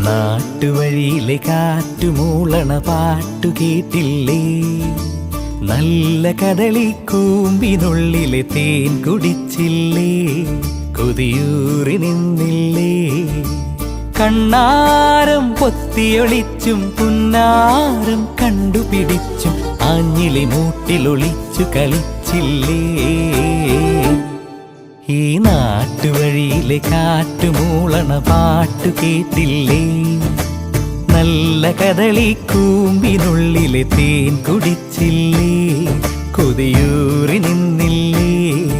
നാട്ടുവഴിയിലെ കാറ്റുമൂളണ പാട്ടു കേട്ടില്ലേ? നല്ല കദളിക്കൂമ്പിനുള്ളിലെ തേൻ കുടിച്ചില്ലേ? കൊതിയൂറി നിന്നില്ലേ? കണ്ണാരം പൊത്തിയൊളിച്ചും പുന്നാരം കണ്ടുപിടിച്ചും ആഞ്ഞിലി മൂട്ടിലൊളിച്ചു കളിച്ചില്ലേ? ഈ നാട്ടുവഴിയിലെ കാറ്റുമൂളണ പാട്ടു കേട്ടില്ലേ? നല്ല കദളിക്കൂമ്പിനുള്ളിലെ തേൻ കുടിച്ചില്ലേ? കൊതിയൂറി നിന്നില്ലേ?